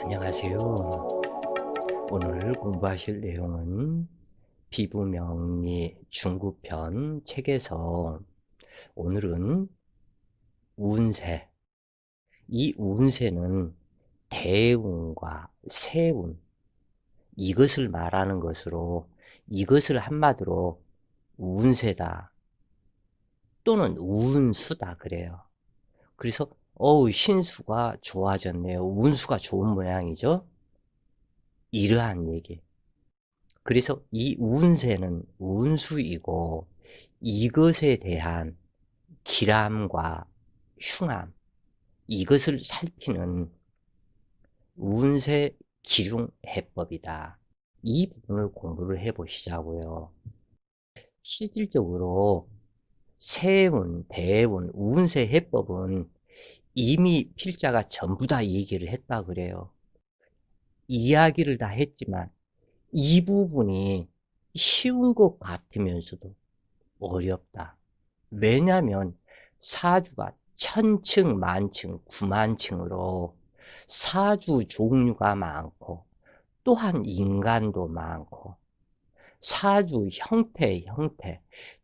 안녕하세요. 오늘 공부하실 내용은 비부명리 중구편 책에서 오늘은 운세, 이 운세는 대운과 세운, 이것을 말하는 것으로 이것을 한마디로 운세다 또는 운수다 그래요. 그래서 신수가 좋아졌네요. 운수가 좋은 모양이죠. 이러한 얘기. 그래서 이 운세는 운수이고 이것에 대한 기람과 흉함, 이것을 살피는 운세 기중 해법이다. 이 부분을 공부를 해보시자고요. 실질적으로 세운, 대운, 운세 해법은 이미 필자가 전부 다 얘기를 했다 그래요. 이야기를 다 했지만 이 부분이 쉬운 것 같으면서도 어렵다. 왜냐하면 사주가 천층, 만층, 구만층으로 사주 종류가 많고 또한 인간도 많고 사주 형태,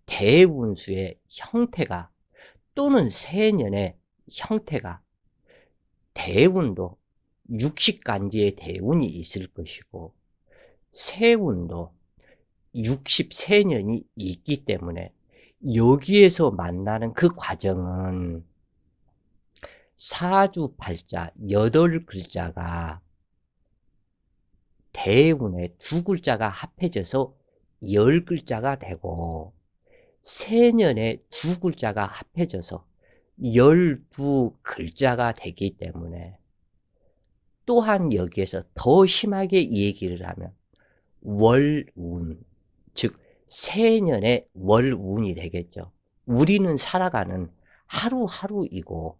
대운수의 형태가 또는 세년의 형태가 대운도 육식간지의 대운이 있을 것이고 세운도 63년이 있기 때문에 여기에서 만나는 그 과정은 사주팔자 8글자가 대운의 두 글자가 합해져서 10글자가 되고 세년의 두 글자가 합해져서 12글자가 되기 때문에 또한 여기에서 더 심하게 얘기를 하면 월운, 즉 세년의 월운이 되겠죠. 우리는 살아가는 하루하루이고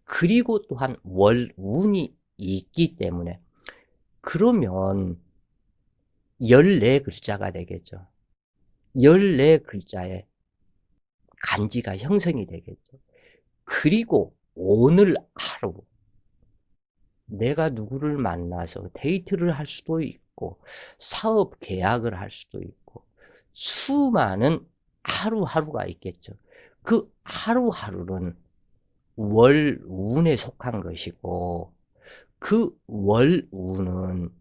그리고 또한 월운이 있기 때문에 그러면 14글자가 되겠죠. 14글자의 간지가 형성이 되겠죠. 그리고 오늘 하루 내가 누구를 만나서 데이트를 할 수도 있고 사업 계약을 할 수도 있고 수많은 하루하루가 있겠죠. 그 하루하루는 월운에 속한 것이고 그 월운은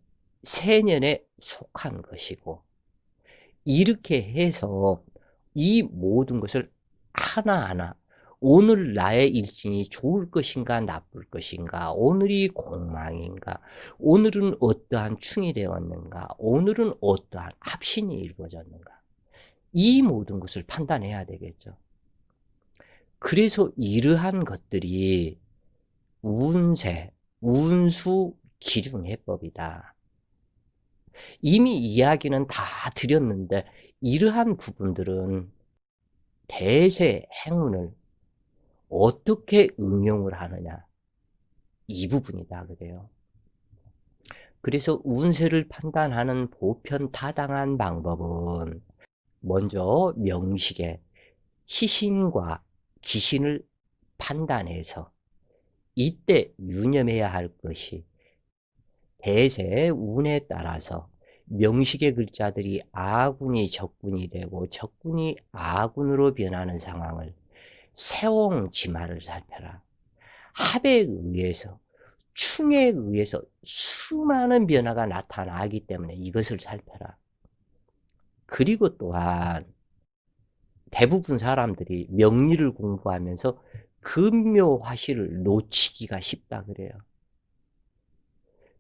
세년에 속한 것이고 이렇게 해서 이 모든 것을 하나하나 오늘 나의 일진이 좋을 것인가 나쁠 것인가, 오늘이 공망인가, 오늘은 어떠한 충이 되었는가, 오늘은 어떠한 합신이 이루어졌는가, 이 모든 것을 판단해야 되겠죠. 그래서 이러한 것들이 운세, 운수 기중해법이다. 이미 이야기는 다 드렸는데 이러한 부분들은 대세 행운을 어떻게 응용을 하느냐, 이 부분이다 그래요. 그래서 운세를 판단하는 보편타당한 방법은 먼저 명식의 희신과 기신을 판단해서 이때 유념해야 할 것이 대세의 운에 따라서 명식의 글자들이 아군이 적군이 되고 적군이 아군으로 변하는 상황을 세옹지마를 살펴라. 합에 의해서 충에 의해서 수많은 변화가 나타나기 때문에 이것을 살펴라. 그리고 또한 대부분 사람들이 명리를 공부하면서 금묘화실을 놓치기가 쉽다 그래요.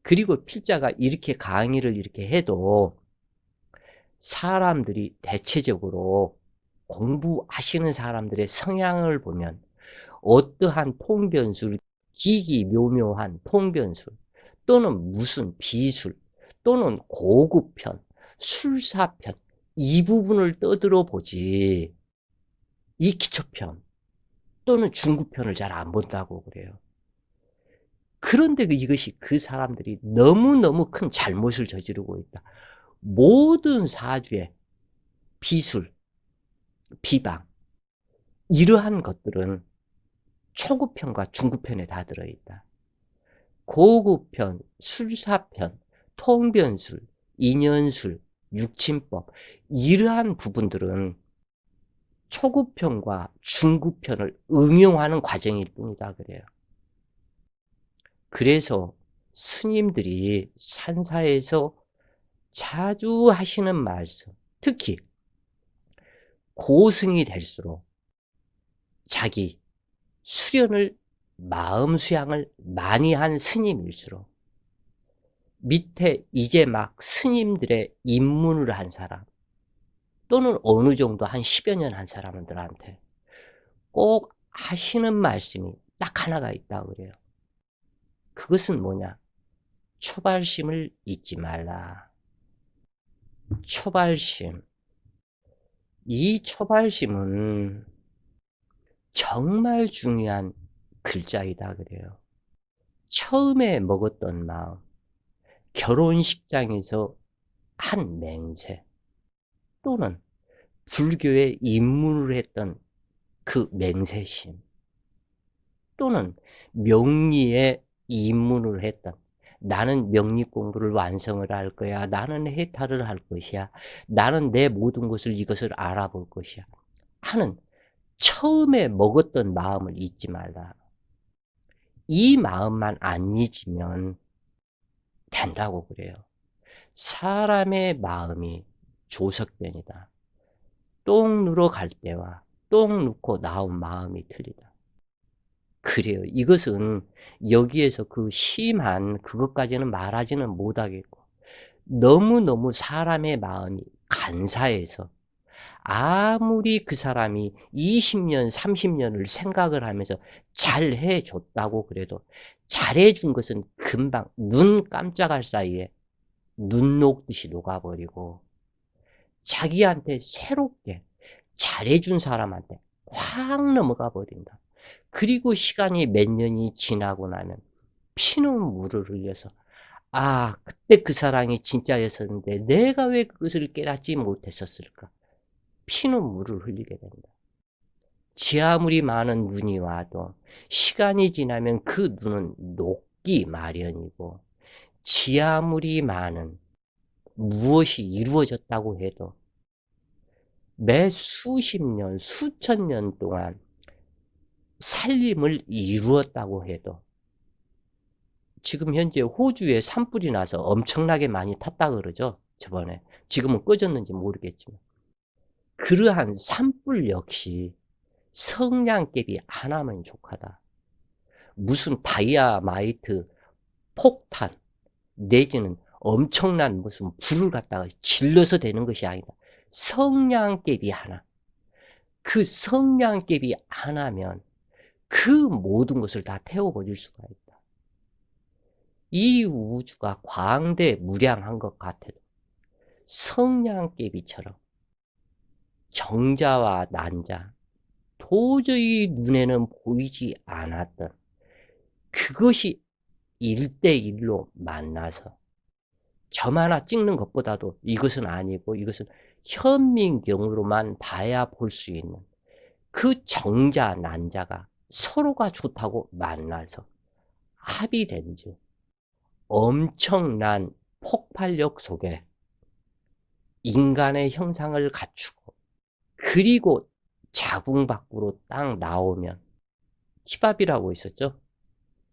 그리고 필자가 이렇게 강의를 이렇게 해도 사람들이 대체적으로 공부하시는 사람들의 성향을 보면 어떠한 통변술, 기기묘묘한 통변술 또는 무슨 비술 또는 고급편, 술사편 이 부분을 떠들어 보지 이 기초편 또는 중급편을 잘 안 본다고 그래요. 그런데 이것이 그 사람들이 너무너무 큰 잘못을 저지르고 있다. 모든 사주의 비술, 비방 이러한 것들은 초급편과 중급편에 다 들어있다. 고급편, 술사편, 통변술, 인연술, 육친법, 이러한 부분들은 초급편과 중급편을 응용하는 과정일 뿐이다 그래요. 그래서 스님들이 산사에서 자주 하시는 말씀, 특히 고승이 될수록 자기 수련을, 마음 수양을 많이 한 스님일수록 밑에 이제 막 스님들의 입문을 한 사람, 또는 어느 정도 한 10여 년 한 사람들한테 꼭 하시는 말씀이 딱 하나가 있다고 그래요. 그것은 뭐냐? 초발심을 잊지 말라. 초발심. 이 초발심은 정말 중요한 글자이다 그래요. 처음에 먹었던 마음, 결혼식장에서 한 맹세, 또는 불교에 입문을 했던 그 맹세심, 또는 명리에 입문을 했던, 나는 명리 공부를 완성을 할 거야, 나는 해탈을 할 것이야, 나는 내 모든 것을 이것을 알아볼 것이야 하는 처음에 먹었던 마음을 잊지 말라. 이 마음만 안 잊으면 된다고 그래요. 사람의 마음이 조석변이다. 똥 누러 갈 때와 똥 누고 나온 마음이 틀리다. 그래요. 이것은 여기에서 그 심한 그것까지는 말하지는 못하겠고, 너무너무 사람의 마음이 간사해서 아무리 그 사람이 20년, 30년을 생각을 하면서 잘해 줬다고 그래도 잘해 준 것은 금방 눈 깜짝할 사이에 눈 녹듯이 녹아버리고, 자기한테 새롭게 잘해 준 사람한테 확 넘어가 버린다. 그리고 시간이 몇 년이 지나고 나면 피눈물을 흘려서, 아, 그때 그 사랑이 진짜였었는데 내가 왜 그것을 깨닫지 못했었을까? 피눈물을 흘리게 된다. 지 아무리 많은 눈이 와도 시간이 지나면 그 눈은 녹기 마련이고, 지 아무리 많은 무엇이 이루어졌다고 해도 매 수십 년, 수천 년 동안 살림을 이루었다고 해도, 지금 현재 호주에 산불이 나서 엄청나게 많이 탔다 그러죠, 저번에. 지금은 꺼졌는지 모르겠지만. 그러한 산불 역시 성냥개비 하나면 족하다. 무슨 다이아마이트 폭탄 내지는 엄청난 무슨 불을 갖다가 질러서 되는 것이 아니다. 성냥개비 하나. 그 성냥개비 하나면 그 모든 것을 다 태워버릴 수가 있다. 이 우주가 광대무량한 것 같아도 성냥개비처럼 정자와 난자, 도저히 눈에는 보이지 않았던 그것이 1대1로 만나서 점 하나 찍는 것보다도 이것은 아니고 이것은 현민경으로만 봐야 볼 수 있는 그 정자, 난자가 서로가 좋다고 만나서 합의된 즉 엄청난 폭발력 속에 인간의 형상을 갖추고, 그리고 자궁 밖으로 딱 나오면, 티밥이라고 있었죠?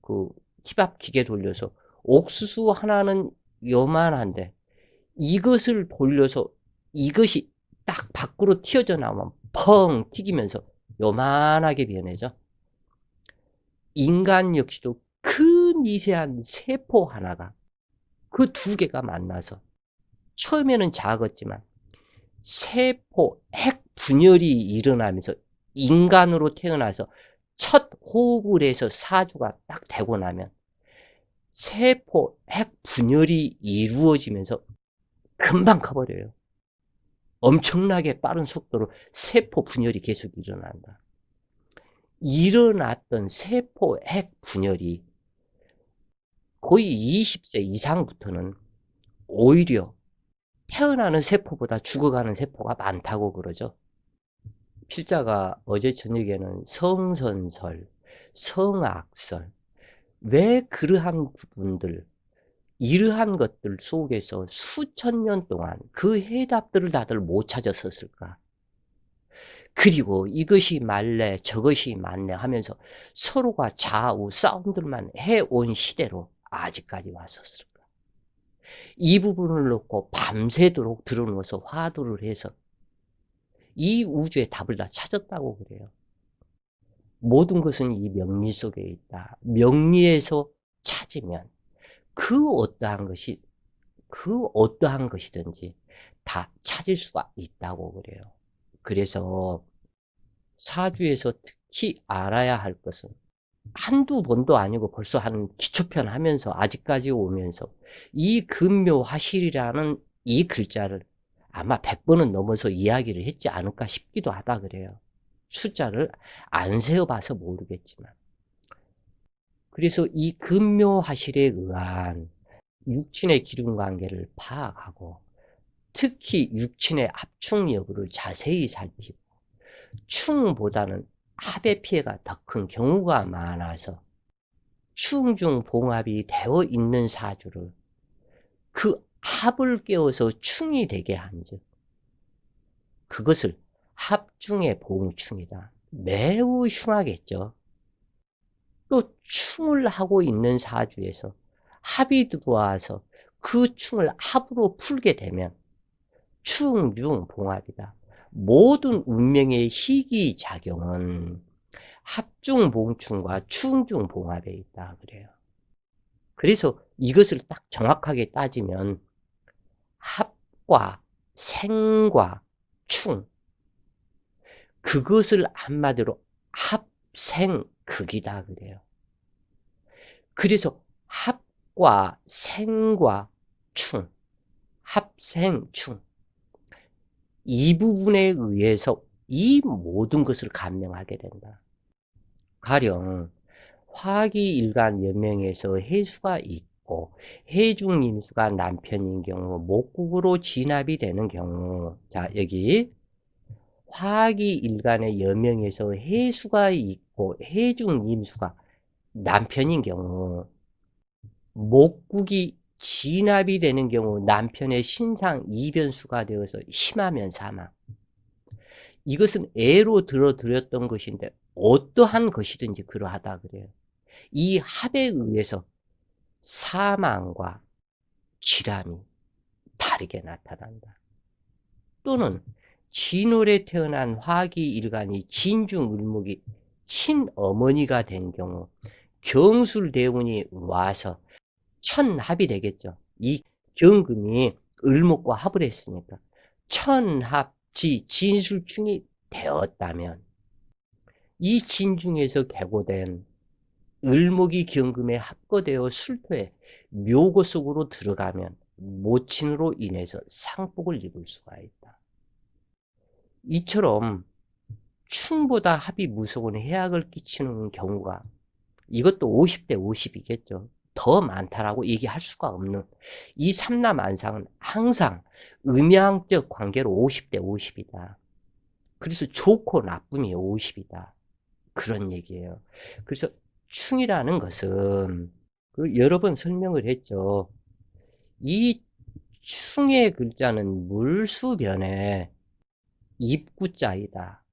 그 티밥 기계 돌려서 옥수수 하나는 요만한데 이것을 돌려서 이것이 딱 밖으로 튀어져 나오면 펑 튀기면서 요만하게 변해져. 인간 역시도 그 미세한 세포 하나가 그 두 개가 만나서 처음에는 작았지만 세포 핵 분열이 일어나면서 인간으로 태어나서 첫 호흡을 해서 사주가 딱 되고 나면 세포 핵 분열이 이루어지면서 금방 커버려요. 엄청나게 빠른 속도로 세포 분열이 계속 일어난다. 일어났던 세포 핵 분열이 거의 20세 이상부터는 오히려 태어나는 세포보다 죽어가는 세포가 많다고 그러죠. 필자가 어제 저녁에는 성선설, 성악설, 왜 그러한 부분들, 이러한 것들 속에서 수천 년 동안 그 해답들을 다들 못 찾았었을까? 그리고 이것이 말래 저것이 맞네 하면서 서로가 좌우 싸움들만 해온 시대로 아직까지 왔었을까? 이 부분을 놓고 밤새도록 드러누워서 화두를 해서 이 우주의 답을 다 찾았다고 그래요. 모든 것은 이 명리 속에 있다. 명리에서 찾으면 그 어떠한 것이 그 어떠한 것이든지 다 찾을 수가 있다고 그래요. 그래서 사주에서 특히 알아야 할 것은 한두 번도 아니고 벌써 한 기초편 하면서 아직까지 오면서 이 금묘화실이라는 이 글자를 아마 100번은 넘어서 이야기를 했지 않을까 싶기도 하다 그래요. 숫자를 안 세어봐서 모르겠지만. 그래서 이 금묘화실에 의한 육친의 기둥관계를 파악하고 특히 육친의 합충 여부를 자세히 살피고 충보다는 합의 피해가 더 큰 경우가 많아서 충중 봉합이 되어 있는 사주를 그 합을 깨워서 충이 되게 한즉 그것을 합중의 봉충이다. 매우 흉하겠죠. 또 충을 하고 있는 사주에서 합이 들어와서 그 충을 합으로 풀게 되면 충중봉합이다. 모든 운명의 희귀작용은 합중봉충과 충중봉합에 있다 그래요. 그래서 이것을 딱 정확하게 따지면 합과 생과 충, 그것을 한마디로 합생극이다 그래요. 그래서 합과 생과 충, 합생충, 이 부분에 의해서 이 모든 것을 감명하게 된다. 가령 화기일간 여명에서 해수가 있고 해중임수가 남편인 경우 목국으로 진합이 되는 경우, 자 여기 화기일간의 여명에서 해수가 있고 해중임수가 남편인 경우 목국이 진합이 되는 경우 남편의 신상 이변수가 되어서 심하면 사망. 이것은 예로 들어드렸던 것인데 어떠한 것이든지 그러하다 그래요. 이 합에 의해서 사망과 질환이 다르게 나타난다. 또는 진월에 태어난 화기일간이 진중을목이 친어머니가 된 경우 경술대운이 와서 천합이 되겠죠. 이 경금이 을목과 합을 했으니까 천합지 진술충이 되었다면 이 진중에서 개고된 을목이 경금에 합거되어 술토에 묘고 속으로 들어가면 모친으로 인해서 상복을 입을 수가 있다. 이처럼 충보다 합이 무서운 해악을 끼치는 경우가 이것도 50대 50이겠죠. 더 많다라고 얘기할 수가 없는 이 삼라만상은 항상 음양적 관계로 50대 50이다. 그래서 좋고 나쁨이 50이다. 그런 얘기예요. 그래서 충이라는 것은 여러 번 설명을 했죠. 이 충의 글자는 물수변에 입구자이다.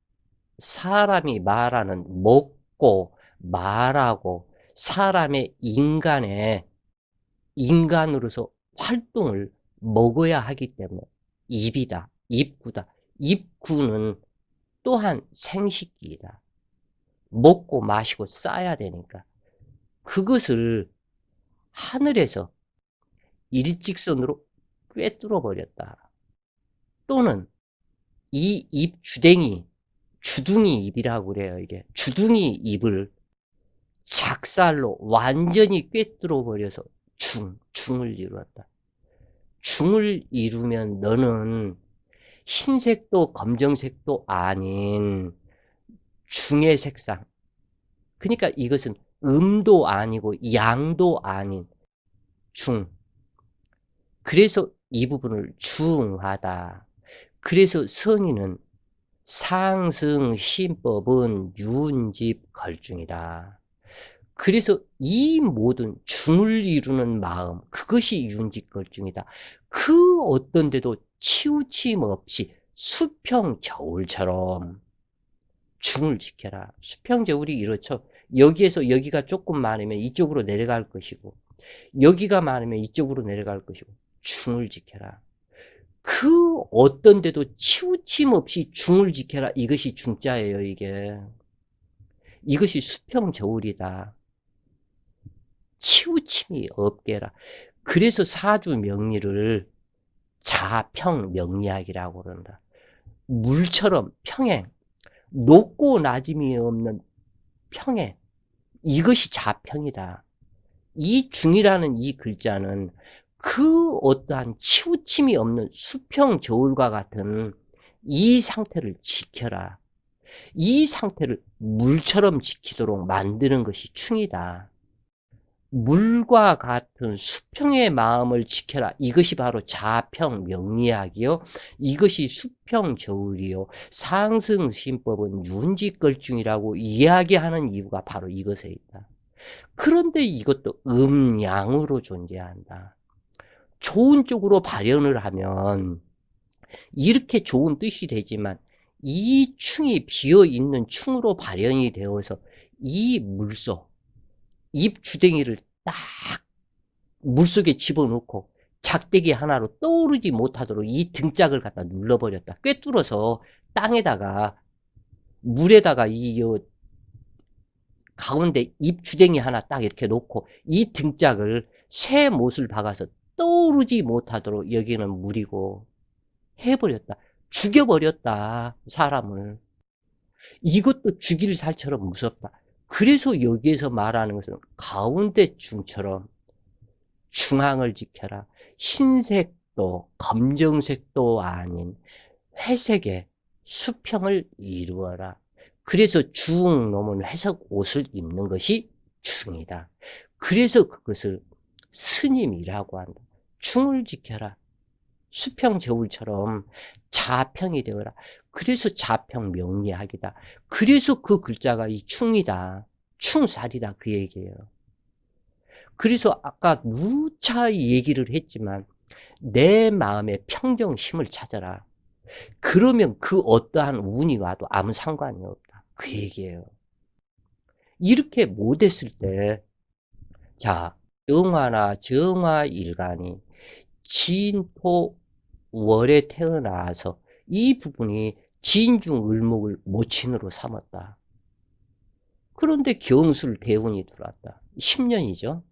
사람이 말하는 먹고 말하고 사람의 인간으로서 활동을 먹어야 하기 때문에 입이다. 입구다. 입구는 또한 생식기이다. 먹고 마시고 싸야 되니까 그것을 하늘에서 일직선으로 꿰뚫어 버렸다. 또는 이 입 주댕이, 주둥이 입이라고 그래요. 이게 주둥이 입을 작살로 완전히 꿰뚫어 버려서 중을 이루었다. 중을 이루면 너는 흰색도 검정색도 아닌 중의 색상. 그러니까 이것은 음도 아니고 양도 아닌 중. 그래서 이 부분을 중하다. 그래서 성인은 상승 신법은 유운집 걸중이다. 그래서 이 모든 중을 이루는 마음, 그것이 윤직걸중이다. 그 어떤 데도 치우침 없이 수평저울처럼 중을 지켜라. 수평저울이 이렇죠. 여기에서 여기가 조금 많으면 이쪽으로 내려갈 것이고, 여기가 많으면 이쪽으로 내려갈 것이고, 중을 지켜라. 그 어떤 데도 치우침 없이 중을 지켜라. 이것이 중자예요, 이게. 이것이 수평저울이다. 치우침이 없게 해라. 그래서 사주명리를 자평명리학이라고 그런다. 물처럼 평행, 높고 낮음이 없는 평행, 이것이 자평이다. 이 중이라는 이 글자는 그 어떠한 치우침이 없는 수평저울과 같은 이 상태를 지켜라. 이 상태를 물처럼 지키도록 만드는 것이 충이다. 물과 같은 수평의 마음을 지켜라. 이것이 바로 자평명리학이요. 이것이 수평저울이요. 상승신법은 윤직걸중이라고 이야기하는 이유가 바로 이것에 있다. 그런데 이것도 음양으로 존재한다. 좋은 쪽으로 발현을 하면 이렇게 좋은 뜻이 되지만 이 충이 비어있는 충으로 발현이 되어서 이 물속, 입 주댕이를 딱 물속에 집어넣고 작대기 하나로 떠오르지 못하도록 이 등짝을 갖다 눌러버렸다. 꿰뚫어서 땅에다가 물에다가 이 가운데 입 주댕이 하나 딱 이렇게 놓고 이 등짝을 새 못을 박아서 떠오르지 못하도록 여기는 물이고 해버렸다. 죽여버렸다. 사람을. 이것도 죽일 살처럼 무섭다. 그래서 여기에서 말하는 것은 가운데 중처럼 중앙을 지켜라. 흰색도 검정색도 아닌 회색의 수평을 이루어라. 그래서 중놈은 회색 옷을 입는 것이 중이다. 그래서 그것을 스님이라고 한다. 중을 지켜라. 수평저울처럼 자평이 되어라. 그래서 자평명리학이다. 그래서 그 글자가 이 충이다. 충살이다. 그 얘기예요. 그래서 아까 누차 얘기를 했지만 내 마음의 평정심을 찾아라. 그러면 그 어떠한 운이 와도 아무 상관이 없다. 그 얘기예요. 이렇게 못했을 때, 자, 정화나 정화일간이 진토 월에 태어나서 이 부분이 진중을목을 모친으로 삼았다. 그런데 경술 대운이 들어왔다. 10년이죠.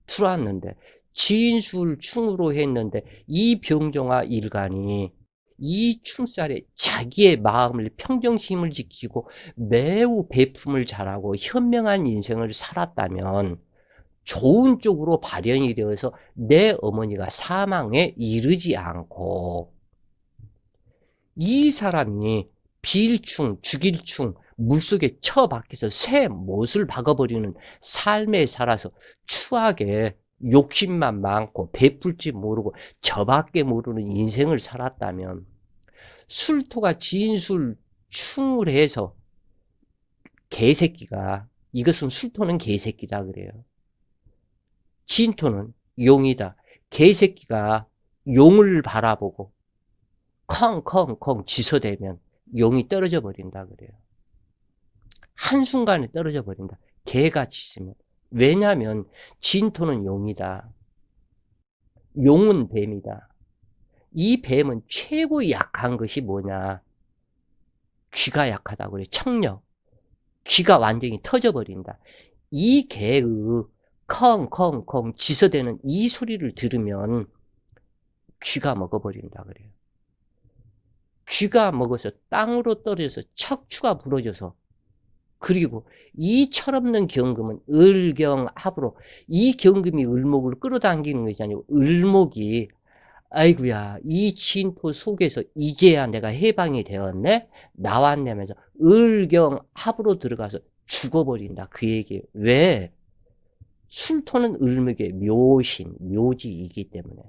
들어왔는데 진술 충으로 했는데 이 병정화 일간이 이 충살에 자기의 마음을 평정심을 지키고 매우 배품을 잘하고 현명한 인생을 살았다면 좋은 쪽으로 발현이 되어서 내 어머니가 사망에 이르지 않고 이 사람이 비일충, 죽일충, 물속에 처박혀서 새 못을 박아버리는 삶에 살아서 추하게 욕심만 많고 베풀지 모르고 저밖에 모르는 인생을 살았다면 술토가 진술 충을 해서 개새끼가 이것은 술토는 개새끼다 그래요. 진토는 용이다. 개새끼가 용을 바라보고 컹컹컹 지서대면 용이 떨어져 버린다 그래요. 한순간에 떨어져 버린다. 개가 짖으면. 왜냐하면 진토는 용이다. 용은 뱀이다. 이 뱀은 최고 약한 것이 뭐냐? 귀가 약하다고 그래요. 청력. 귀가 완전히 터져버린다. 이 개의 컹컹컹 지서대는 이 소리를 들으면 귀가 먹어버린다 그래요. 귀가 먹어서 땅으로 떨어져서 척추가 부러져서 그리고 이 철없는 경금은 을경합으로 이 경금이 을목을 끌어당기는 것이 아니고 을목이 아이구야 이 진토 속에서 이제야 내가 해방이 되었네 나왔냐면서 을경합으로 들어가서 죽어버린다 그 얘기예요. 왜? 술토는 을목의 묘신 묘지이기 때문에.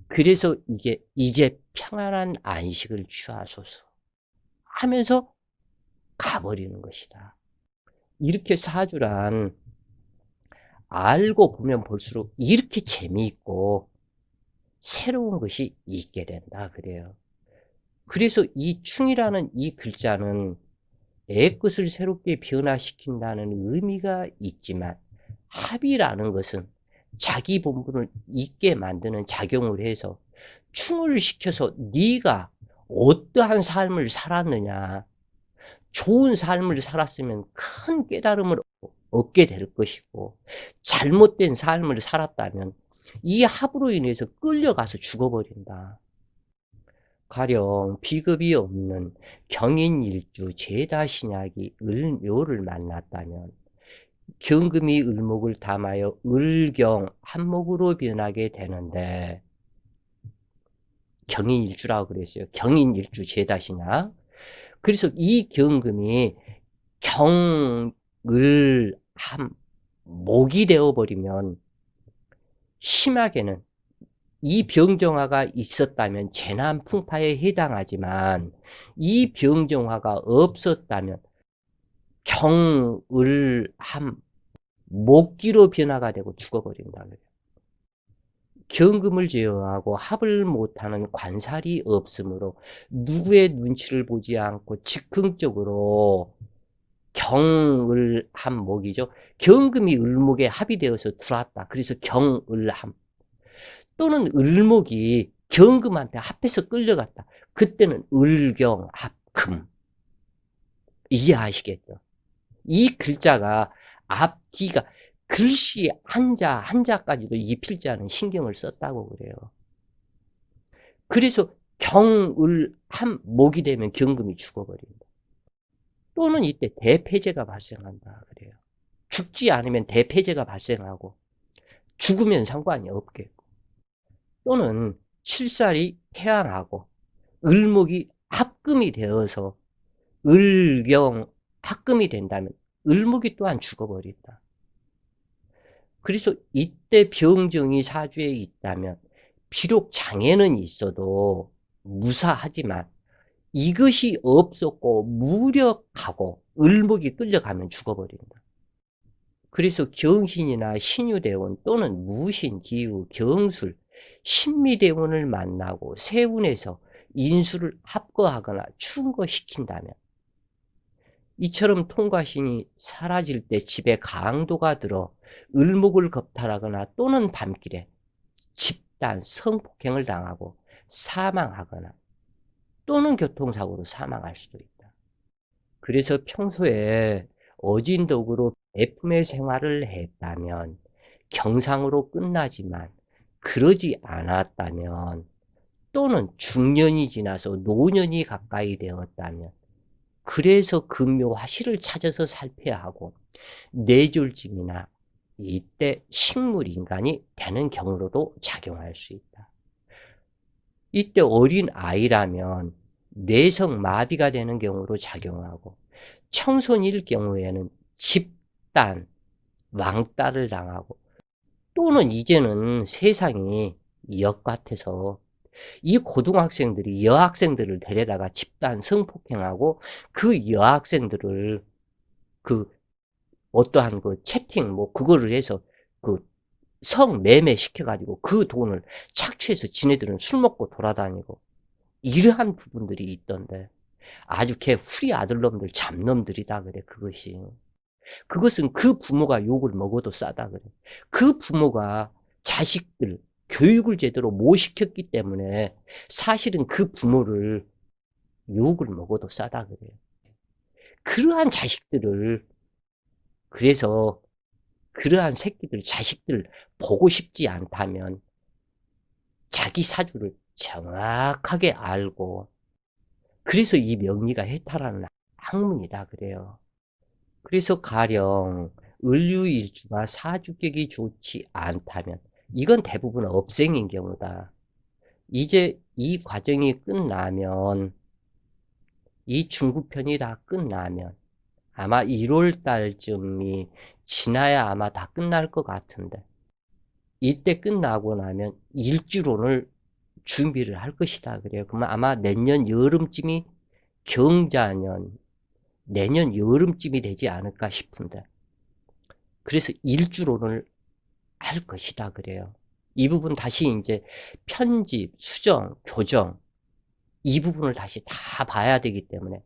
그래서 이게 이제 평안한 안식을 취하소서 하면서 가버리는 것이다. 이렇게 사주란 알고 보면 볼수록 이렇게 재미있고 새로운 것이 있게 된다 그래요. 그래서 이 충이라는 이 글자는 내 것을 새롭게 변화시킨다는 의미가 있지만 합이라는 것은 자기 본분을 있게 만드는 작용을 해서 충을 시켜서 네가 어떠한 삶을 살았느냐, 좋은 삶을 살았으면 큰 깨달음을 얻게 될 것이고 잘못된 삶을 살았다면 이 합으로 인해서 끌려가서 죽어버린다. 가령 비겁이 없는 경인일주 제다신약이 을묘를 만났다면 경금이 을목을 담아여 을경 한목으로 변하게 되는데, 경인일주라고 그랬어요. 경인일주 제다신약. 그래서 이 경금이 경을 한 목이 되어버리면 심하게는 이 병정화가 있었다면 재난풍파에 해당하지만 이 병정화가 없었다면 경을함 목기로 변화가 되고 죽어버린다 그래요. 경금을 제어하고 합을 못하는 관살이 없으므로 누구의 눈치를 보지 않고 즉흥적으로 경을함 목이죠. 경금이 을목에 합이 되어서 들어왔다. 그래서 경을함. 또는 을목이 경금한테 합해서 끌려갔다. 그때는 을경합금. 이해하시겠죠? 이 글자가 앞뒤가 글씨 한자 한자까지도 이 필자는 신경을 썼다고 그래요. 그래서 경을함 목이 되면 경금이 죽어버린다. 또는 이때 대폐제가 발생한다 그래요. 죽지 않으면 대폐제가 발생하고 죽으면 상관이 없겠고, 또는 칠살이 태양하고 을목이 합금이 되어서 을경 합금이 된다면 을목이 또한 죽어버린다. 그래서 이때 병정이 사주에 있다면 비록 장애는 있어도 무사하지만 이것이 없었고 무력하고 을목이 끌려가면 죽어버린다. 그래서 경신이나 신유대원 또는 무신, 기우, 경술, 신미대원을 만나고 세운에서 인수를 합거하거나 충거시킨다면 이처럼 통과신이 사라질 때 집에 강도가 들어 을목을 겁탈하거나 또는 밤길에 집단 성폭행을 당하고 사망하거나 또는 교통사고로 사망할 수도 있다. 그래서 평소에 어진덕으로 애품의 생활을 했다면 경상으로 끝나지만 그러지 않았다면 또는 중년이 지나서 노년이 가까이 되었다면 그래서 금묘화실을 찾아서 살펴야 하고 뇌졸중이나 이때 식물인간이 되는 경우로도 작용할 수 있다. 이때 어린 아이라면 뇌성 마비가 되는 경우로 작용하고 청소년일 경우에는 집단, 왕따를 당하고 또는 이제는 세상이 역 같아서 이 고등학생들이 여학생들을 데려다가 집단 성폭행하고 그 여학생들을 그 어떠한 그 채팅 뭐 그거를 해서 그 성매매 시켜가지고 그 돈을 착취해서 지네들은 술 먹고 돌아다니고 이러한 부분들이 있던데 아주 걔 후리 아들놈들 잡놈들이다 그래 그것이. 그것은 그 부모가 욕을 먹어도 싸다 그래. 그 부모가 자식들 교육을 제대로 못 시켰기 때문에 사실은 그 부모를 욕을 먹어도 싸다 그래요. 그러한 자식들을, 그래서 그러한 새끼들 자식들 보고 싶지 않다면 자기 사주를 정확하게 알고, 그래서 이 명리가 해탈하는 학문이다 그래요. 그래서 가령 을류일주가 사주격이 좋지 않다면 이건 대부분 업생인 경우다. 이제 이 과정이 끝나면, 이 중국편이 다 끝나면 아마 1월 달쯤이 지나야 아마 다 끝날 것 같은데 이때 끝나고 나면 일주론을 준비를 할 것이다 그래요. 그러면 아마 내년 여름쯤이 경자년, 내년 여름쯤이 되지 않을까 싶은데, 그래서 일주론을 할 것이다 그래요. 이 부분 다시 이제 편집, 수정, 교정 이 부분을 다시 다 봐야 되기 때문에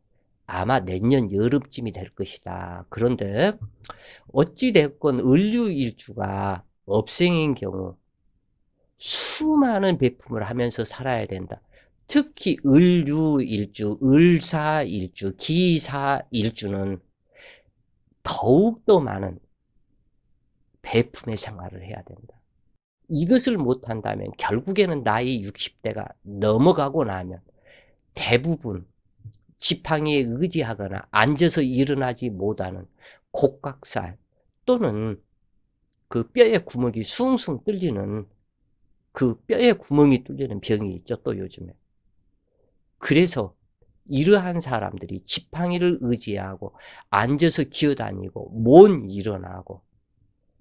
아마 내년 여름쯤이 될 것이다. 그런데 어찌 됐건 을류일주가 업생인 경우 수많은 배품을 하면서 살아야 된다. 특히 을류일주, 을사일주, 기사일주는 더욱더 많은 배품의 생활을 해야 된다. 이것을 못한다면 결국에는 나이 60대가 넘어가고 나면 대부분 지팡이에 의지하거나 앉아서 일어나지 못하는 곡각살 또는 그 뼈에 구멍이 숭숭 뚫리는 그 뼈에 구멍이 뚫리는 병이 있죠, 또 요즘에. 그래서 이러한 사람들이 지팡이를 의지하고 앉아서 기어다니고 못 일어나고,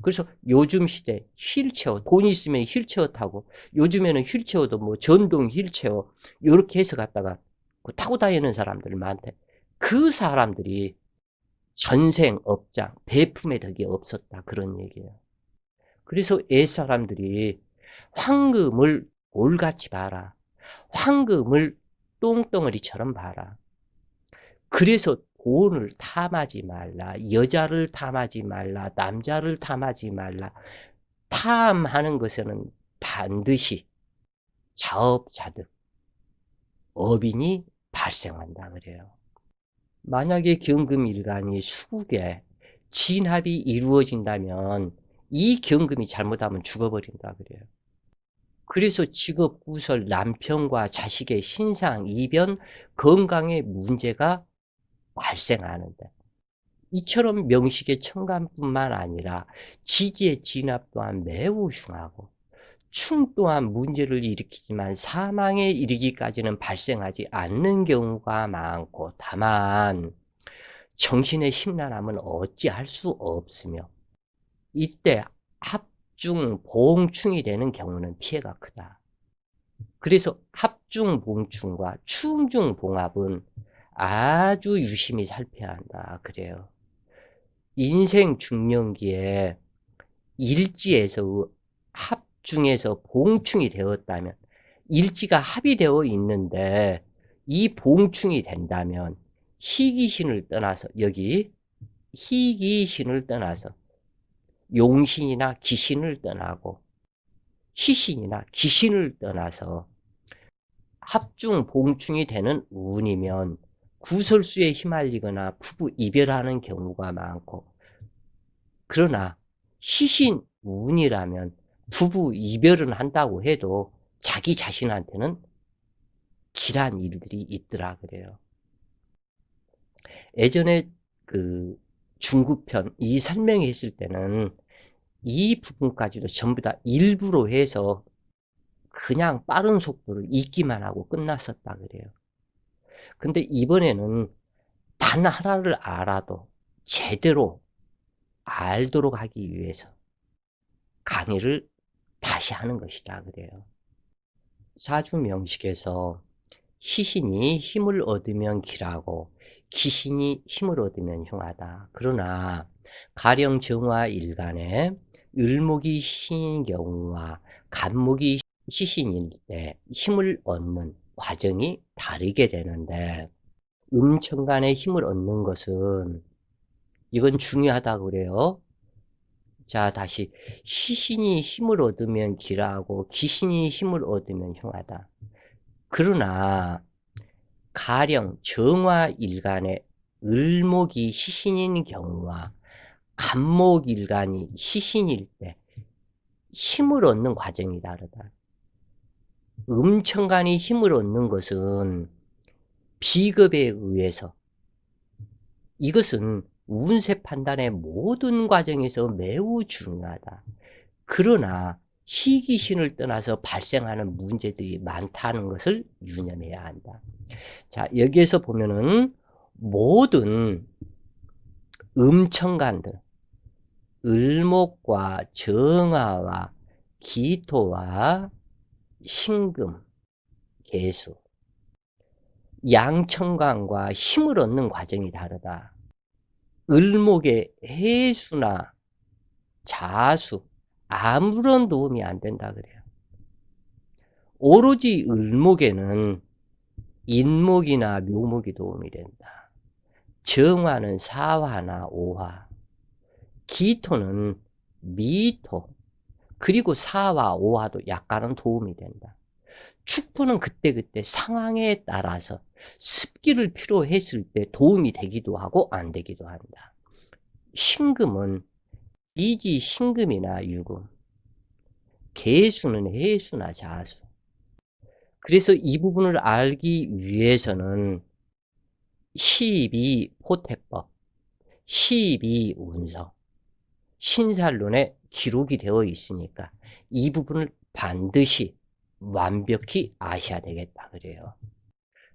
그래서 요즘 시대 휠체어, 돈 있으면 휠체어 타고, 요즘에는 휠체어도 뭐 전동 휠체어 요렇게 해서 갖다가 타고 다니는 사람들이 많대. 그 사람들이 전생 업장 배품의 덕이 없었다 그런 얘기예요. 그래서 옛사람들이 황금을 돌같이 봐라. 황금을 똥덩어리처럼 봐라. 그래서 돈을 탐하지 말라. 여자를 탐하지 말라. 남자를 탐하지 말라. 탐하는 것에는 반드시 자업자득, 업인이 발생한다 그래요. 만약에 경금일간이 수국에 진합이 이루어진다면 이 경금이 잘못하면 죽어버린다 그래요. 그래서 직업 구설, 남편과 자식의 신상, 이변, 건강에 문제가 발생하는데, 이처럼 명식의 천간뿐만 아니라 지지의 진합 또한 매우 흉하고, 충 또한 문제를 일으키지만 사망에 이르기까지는 발생하지 않는 경우가 많고, 다만 정신의 심란함은 어찌할 수 없으며, 이때 합중, 보응충이 되는 경우는 피해가 크다. 그래서 합중봉충과 충중봉합은 아주 유심히 살펴야 한다 그래요. 인생 중년기에 일지에서 합중에서 봉충이 되었다면, 일지가 합이 되어 있는데 이 봉충이 된다면 희귀신을 떠나서, 여기 희귀신을 떠나서 용신이나 기신을 떠나고 희신이나 기신을 떠나서 합중, 봉충이 되는 운이면 구설수에 휘말리거나 부부 이별하는 경우가 많고, 그러나 희신 운이라면 부부 이별은 한다고 해도 자기 자신한테는 길한 일들이 있더라 그래요. 예전에 그 중구편 이 설명했을 때는 이 부분까지도 전부 다 일부로 해서 그냥 빠른 속도로 읽기만 하고 끝났었다 그래요. 근데 이번에는 단 하나를 알아도 제대로 알도록 하기 위해서 강의를 다시 하는 것이다 그래요. 사주명식에서 희신이 힘을 얻으면 길하고 기신이 힘을 얻으면 흉하다. 그러나 가령 정화일간에 을목이 희신인 경우와 간목이 희신일 때 힘을 얻는 과정이 다르게 되는데, 음천간에 힘을 얻는 것은 이건 중요하다고 그래요. 자, 다시 희신이 힘을 얻으면 길하고 기신이 힘을 얻으면 흉하다. 그러나 가령 정화일간에 을목이 희신인 경우와 간목일간이 희신일 때 힘을 얻는 과정이 다르다. 음천간이 힘을 얻는 것은 비겁에 의해서, 이것은 운세 판단의 모든 과정에서 매우 중요하다. 그러나 희귀신을 떠나서 발생하는 문제들이 많다는 것을 유념해야 한다. 자, 여기에서 보면은 모든 음천간들, 을목과 정화와 기토와 신금, 계수, 양천간과 힘을 얻는 과정이 다르다. 을목의 해수나 자수 아무런 도움이 안 된다 그래요. 오로지 을목에는 인목이나 묘목이 도움이 된다. 정화는 사화나 오화, 기토는 미토, 그리고 사화, 오화도 약간은 도움이 된다. 축토는 그때그때 상황에 따라서 습기를 필요했을 때 도움이 되기도 하고 안 되기도 한다. 신금은 이지 신금이나 유금, 계수는 해수나 자수. 그래서 이 부분을 알기 위해서는 12포태법, 12운성, 신살론에 기록이 되어 있으니까 이 부분을 반드시 완벽히 아셔야 되겠다 그래요.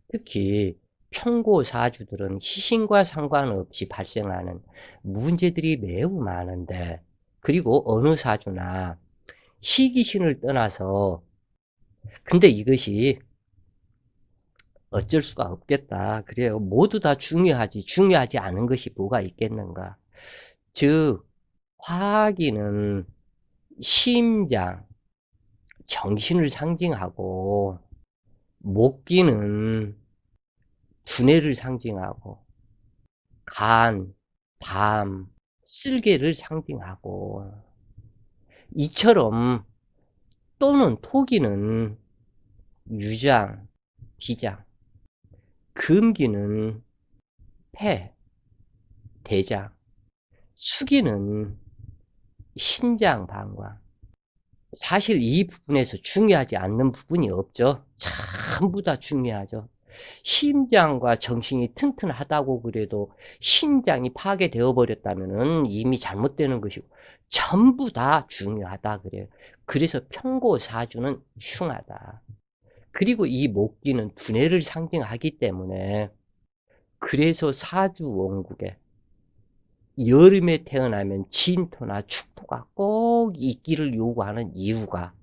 특히 평고사주들은 희신과 상관없이 발생하는 문제들이 매우 많은데, 그리고 어느 사주나 시기신을 떠나서, 근데 이것이 어쩔 수가 없겠다 그래요. 모두 다 중요하지, 중요하지 않은 것이 뭐가 있겠는가. 즉 화기는 심장, 정신을 상징하고, 목기는 두뇌를 상징하고, 간, 담, 쓸개를 상징하고, 이처럼 또는 토기는 유장, 기장, 금기는 폐, 대장, 수기는 신장, 방광. 사실 이 부분에서 중요하지 않는 부분이 없죠. 전부 다 중요하죠. 심장과 정신이 튼튼하다고 그래도 심장이 파괴되어 버렸다면 이미 잘못되는 것이고, 전부 다 중요하다 그래요. 그래서 평고사주는 흉하다. 그리고 이 목기는 두뇌를 상징하기 때문에, 그래서 사주 원국에 여름에 태어나면 진토나 축토가 꼭 있기를 요구하는 이유가,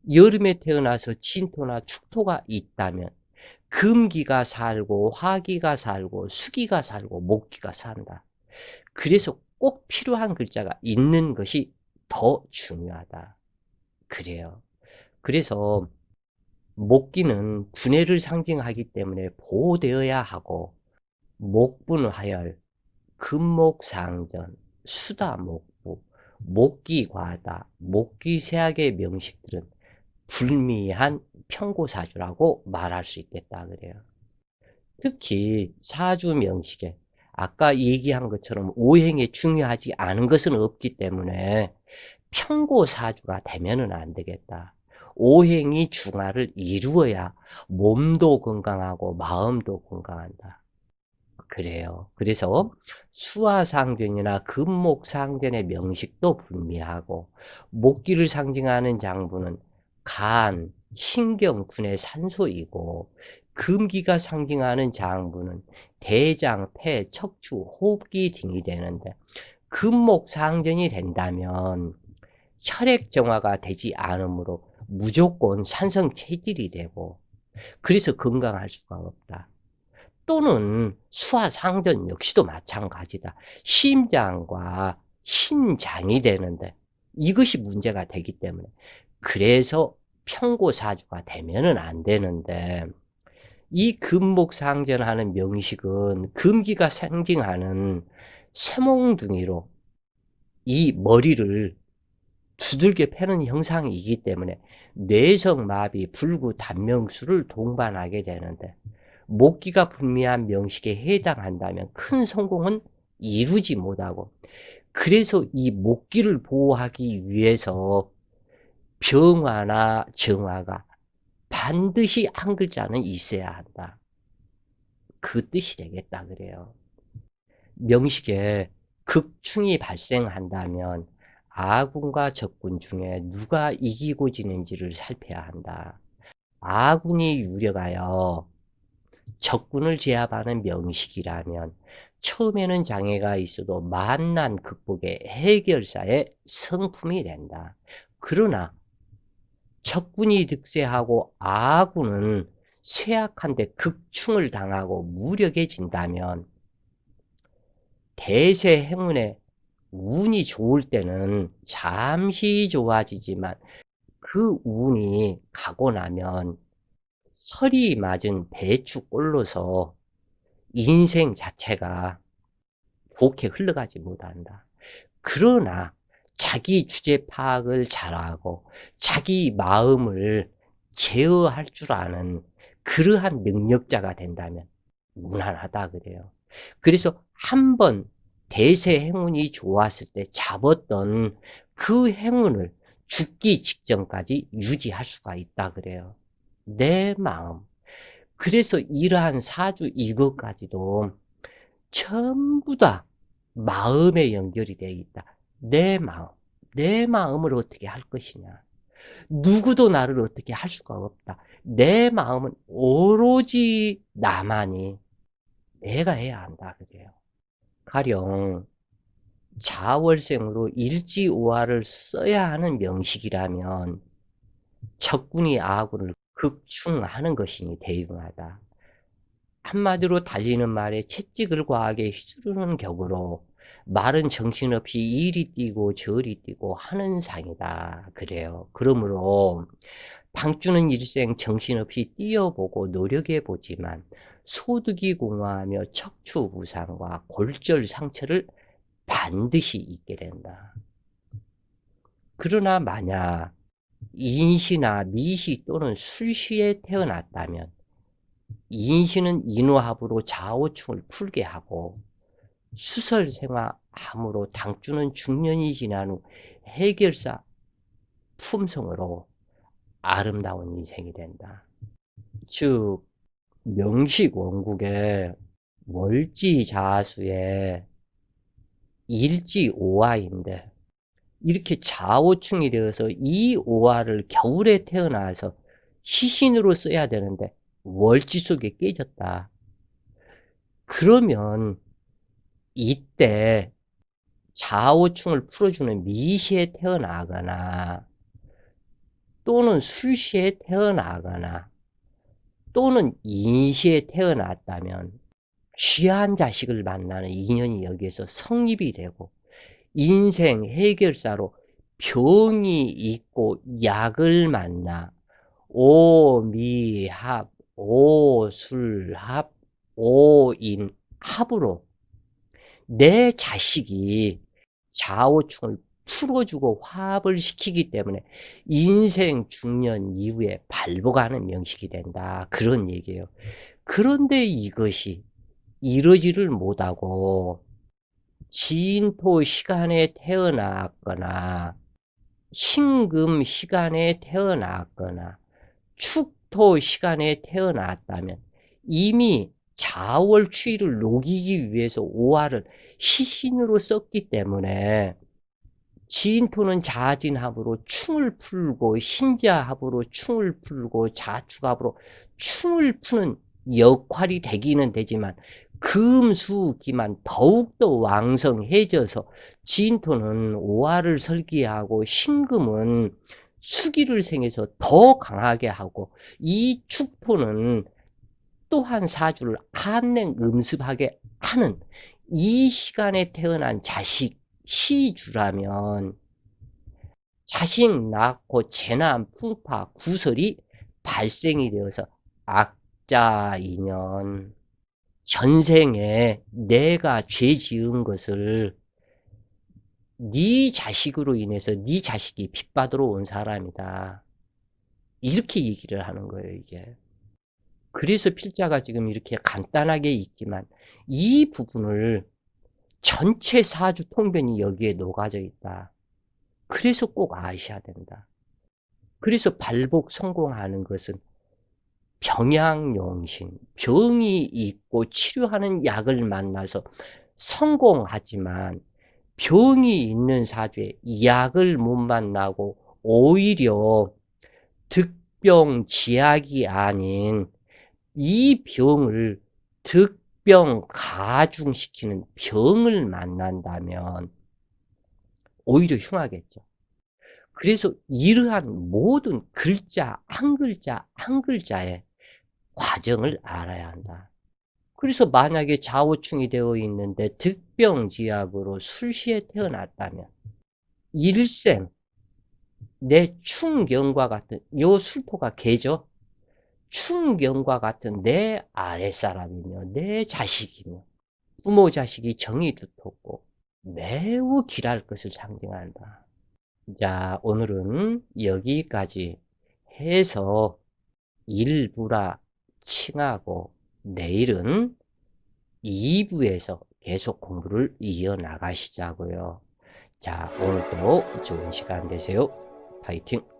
여름에 태어나서 진토나 축토가 있다면 금기가 살고 화기가 살고 수기가 살고 목기가 산다. 그래서 꼭 필요한 글자가 있는 것이 더 중요하다 그래요. 그래서 목기는 두뇌를 상징하기 때문에 보호되어야 하고, 목분화열, 금목상전, 수다목부, 목기과다, 목기세학의 명식들은 불미한 평고사주라고 말할 수 있겠다 그래요. 특히 사주 명식에 아까 얘기한 것처럼 오행이 중요하지 않은 것은 없기 때문에 평고사주가 되면은 안 되겠다. 오행이 중화를 이루어야 몸도 건강하고 마음도 건강한다 그래요. 그래서 수화상전이나 금목상전의 명식도 불미하고, 목기를 상징하는 장부는 간, 신경, 군의 산소이고, 금기가 상징하는 장부는 대장, 폐, 척추, 호흡기 등이 되는데, 금목상전이 된다면 혈액 정화가 되지 않으므로 무조건 산성 체질이 되고, 그래서 건강할 수가 없다. 또는 수화상전 역시도 마찬가지다. 심장과 신장이 되는데 이것이 문제가 되기 때문에, 그래서 평고사주가 되면은 안 되는데, 이 금목상전하는 명식은 금기가 상징하는 세몽둥이로 이 머리를 두들겨 패는 형상이기 때문에 뇌성마비, 불구, 단명수를 동반하게 되는데, 목기가 분미한 명식에 해당한다면 큰 성공은 이루지 못하고, 그래서 이 목기를 보호하기 위해서 병화나 정화가 반드시 한 글자는 있어야 한다. 그 뜻이 되겠다 그래요. 명식에 극충이 발생한다면 아군과 적군 중에 누가 이기고 지는지를 살펴야 한다. 아군이 유력하여 적군을 제압하는 명식이라면 처음에는 장애가 있어도 만난 극복의 해결사의 성품이 된다. 그러나 적군이 득세하고 아군은 쇠약한데 극충을 당하고 무력해진다면 대세 행운의 운이 좋을 때는 잠시 좋아지지만 그 운이 가고 나면 설이 맞은 배추꼴로서 인생 자체가 좋게 흘러가지 못한다. 그러나 자기 주제 파악을 잘하고 자기 마음을 제어할 줄 아는 그러한 능력자가 된다면 무난하다 그래요. 그래서 한번 대세 행운이 좋았을 때 잡았던 그 행운을 죽기 직전까지 유지할 수가 있다 그래요. 내 마음. 그래서 이러한 사주 이것까지도 전부 다 마음에 연결이 되어 있다. 내 마음. 내 마음을 어떻게 할 것이냐. 누구도 나를 어떻게 할 수가 없다. 내 마음은 오로지 나만이 내가 해야 한다 그래요. 가령 자월생으로 일지오화를 써야 하는 명식이라면 적군이 아군을 극충하는 것이니 대응하다. 한마디로 달리는 말에 채찍을 과하게 휘두르는 격으로 말은 정신없이 이리 뛰고 저리 뛰고 하는 상이다. 그래요. 그러므로 당주는 일생 정신없이 뛰어보고 노력해보지만 소득이 공허하며 척추부상과 골절 상처를 반드시 입게 된다. 그러나 만약 인시나 미시 또는 술시에 태어났다면 인시는 인후합으로 좌우충을 풀게 하고 수설생화함으로 당주는 중년이 지난 후 해결사 품성으로 아름다운 인생이 된다. 즉 명식 원국의 월지자수의 일지오화인데 이렇게 좌우충이 되어서 이 오화를 겨울에 태어나서 시신으로 써야 되는데 월지 속에 깨졌다. 그러면 이때 좌우충을 풀어주는 미시에 태어나거나 또는 술시에 태어나거나 또는 인시에 태어났다면 귀한 자식을 만나는 인연이 여기에서 성립이 되고 인생 해결사로 병이 있고 약을 만나 오미합, 오술합, 오인합으로 내 자식이 좌우충을 풀어주고 화합을 시키기 때문에 인생 중년 이후에 발복하는 명식이 된다. 그런 얘기예요. 그런데 이것이 이러지를 못하고 진토 시간에 태어났거나 신금 시간에 태어났거나 축토 시간에 태어났다면 이미 자월추위를 녹이기 위해서 오화를 시신으로 썼기 때문에 진토는 자진합으로 충을 풀고 신자합으로 충을 풀고 자축합으로 충을 푸는 역할이 되기는 되지만 금수기만 더욱더 왕성해져서 진토는 오화를 설계하고 신금은 수기를 생해서 더 강하게 하고 이 축토는 또한 사주를 한냉 음습하게 하는 이 시간에 태어난 자식 시주라면 자식 낳고 재난, 풍파, 구설이 발생이 되어서 악자 인연 전생에 내가 죄 지은 것을 네 자식으로 인해서 네 자식이 빚받으러 온 사람이다. 이렇게 얘기를 하는 거예요, 이게. 그래서 필자가 지금 이렇게 간단하게 있지만 이 부분을 전체 사주 통변이 여기에 녹아져 있다. 그래서 꼭 아셔야 된다. 그래서 발복 성공하는 것은 병양용신, 병이 있고 치료하는 약을 만나서 성공하지만 병이 있는 사주에 약을 못 만나고 오히려 득병지약이 아닌 이 병을 득병 가중시키는 병을 만난다면 오히려 흉하겠죠. 그래서 이러한 모든 글자 한 글자 한 글자의 과정을 알아야 한다. 그래서 만약에 좌우충이 되어 있는데 득병지약으로 술시에 태어났다면 일생 내 충경과 같은 요 술토가 개죠. 충경과 같은 내 아랫사람이며 내 자식이며 부모 자식이 정이 두텁고 매우 길할 것을 상징한다. 자, 오늘은 여기까지 해서 일부라 칭하고 내일은 2부에서 계속 공부를 이어나가시자고요. 자, 오늘도 좋은 시간 되세요. 파이팅!